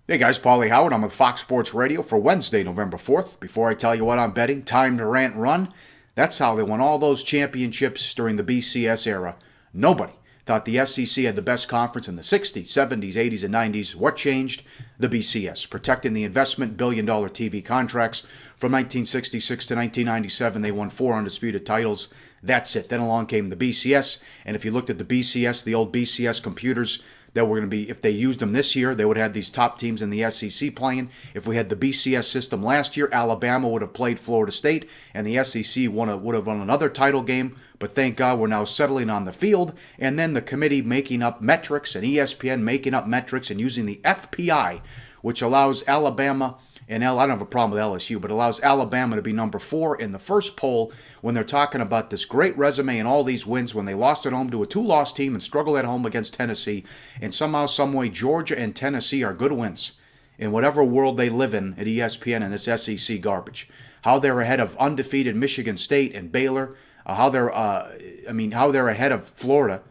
Hey guys, Pauly Howard. I'm with Fox Sports Radio for Wednesday, November 4th. Before I tell you what I'm betting, time to rant and run. That's how they won all those championships during the BCS era. Nobody thought the SEC had the best conference in the 60s, 70s, 80s, and 90s. What changed? The BCS. Protecting the investment billion-dollar TV contracts. From 1966 to 1997, they won 4 undisputed titles. That's it. Then along came the BCS, and if you looked at the BCS, the old BCS computers, that were going to be, if they used them this year, they would have these top teams in the SEC playing. If we had the BCS system last year, Alabama would have played Florida State, and the SEC would have won another title game. But thank God we're now settling on the field, and then the committee making up metrics and ESPN making up metrics and using the FPI, which allows Alabama and I don't have a problem with LSU, but allows Alabama to be number 4 in the first poll when they're talking about this great resume and all these wins when they lost at home to a 2-loss team and struggled at home against Tennessee. And somehow, someway, Georgia and Tennessee are good wins in whatever world they live in at ESPN and this SEC garbage. How they're ahead of undefeated Michigan State and Baylor. How they're ahead of Florida.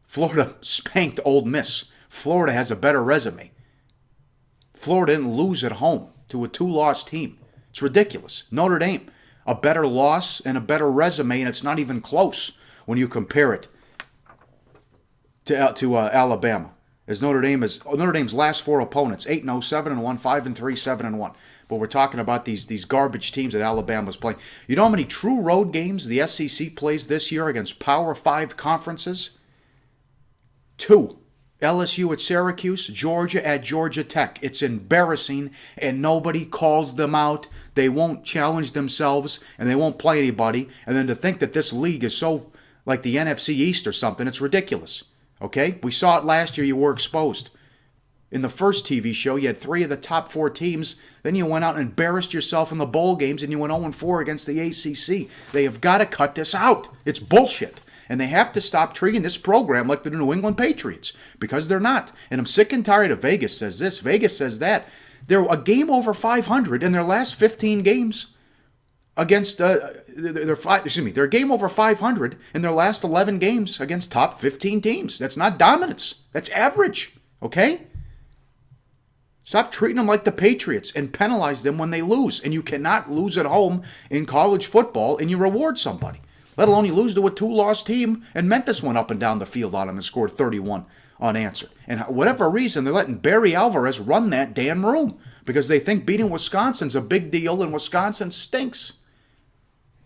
Florida spanked Ole Miss. Florida has a better resume. Florida didn't lose at home to a 2-loss team. It's ridiculous. Notre Dame, a better loss and a better resume, and it's not even close when you compare it to Alabama. As Notre Dame's last 4 opponents, 8-0, 7-1, 5-3, 7-1. But we're talking about these garbage teams that Alabama's playing. You know how many true road games the SEC plays this year against Power 5 conferences? 2. LSU at Syracuse, Georgia at Georgia Tech. It's embarrassing, and nobody calls them out. They won't challenge themselves, and they won't play anybody. And then to think that this league is so like the NFC East or something, it's ridiculous. Okay? We saw it last year. You were exposed. In the first TV show, you had 3 of the top 4 teams. Then you went out and embarrassed yourself in the bowl games, and you went 0-4 against the ACC. They have got to cut this out. It's bullshit. And they have to stop treating this program like the New England Patriots, because they're not. And I'm sick and tired of Vegas says this, Vegas says that. They're a game over 500 in their last 15 games against, they're a game over 500 in their last 11 games against top 15 teams. That's not dominance. That's average, okay? Stop treating them like the Patriots and penalize them when they lose. And you cannot lose at home in college football and you reward somebody. Let alone you lose to a 2-loss team, and Memphis went up and down the field on them and scored 31 unanswered. And whatever reason, they're letting Barry Alvarez run that damn room because they think beating Wisconsin's a big deal and Wisconsin stinks.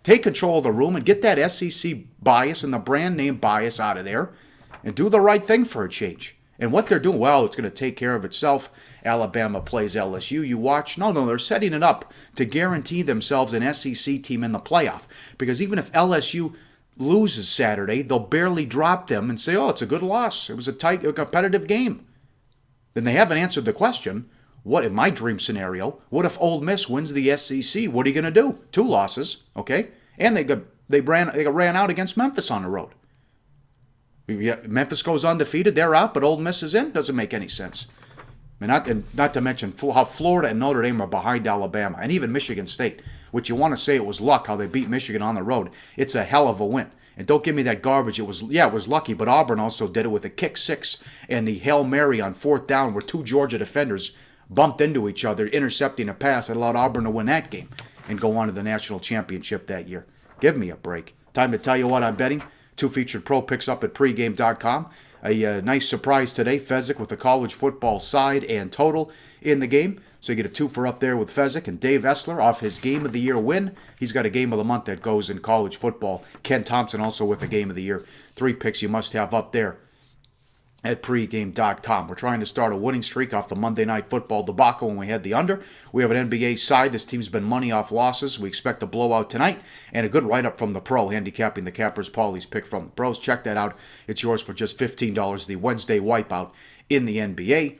Take control of the room and get that SEC bias and the brand name bias out of there and do the right thing for a change. And what they're doing, well, it's going to take care of itself. Alabama plays LSU. You watch. No, they're setting it up to guarantee themselves an SEC team in the playoff. Because even if LSU loses Saturday, they'll barely drop them and say, oh, it's a good loss. It was a tight, competitive game. Then they haven't answered the question, what, in my dream scenario, what if Ole Miss wins the SEC? What are you going to do? 2 losses, okay? And they ran out against Memphis on the road. Memphis goes undefeated, they're out, but Ole Miss is in. Doesn't make any sense. I mean, not to mention how Florida and Notre Dame are behind Alabama, and even Michigan State, which you want to say it was luck how they beat Michigan on the road. It's a hell of a win. And don't give me that garbage. It was lucky, but Auburn also did it with a kick 6 and the Hail Mary on 4th down where 2 Georgia defenders bumped into each other, intercepting a pass that allowed Auburn to win that game and go on to the national championship that year. Give me a break. Time to tell you what I'm betting. 2 featured pro picks up at pregame.com. A nice surprise today, Fezzik with the college football side and total in the game. So you get a 2 for up there with Fezzik, and Dave Essler off his Game of the Year win. He's got a Game of the Month that goes in college football. Ken Thompson also with the Game of the Year. 3 picks you must have up there at pregame.com. We're trying to start a winning streak off the Monday Night Football debacle when we had the under. We have an NBA side. This team's been money off losses. We expect a blowout tonight and a good write-up from the pro, handicapping the Cappers. Pauly's pick from the pros. Check that out. It's yours for just $15. The Wednesday wipeout in the NBA.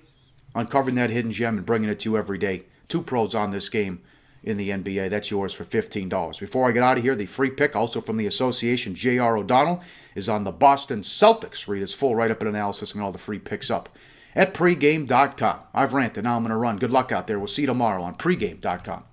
Uncovering that hidden gem and bringing it to you every day. 2 pros on this game in the NBA. That's yours for $15. Before I get out of here, the free pick, also from the association, J.R. O'Donnell, is on the Boston Celtics. Read his full write-up and analysis and all the free picks up at pregame.com. I've ranted. Now I'm going to run. Good luck out there. We'll see you tomorrow on pregame.com.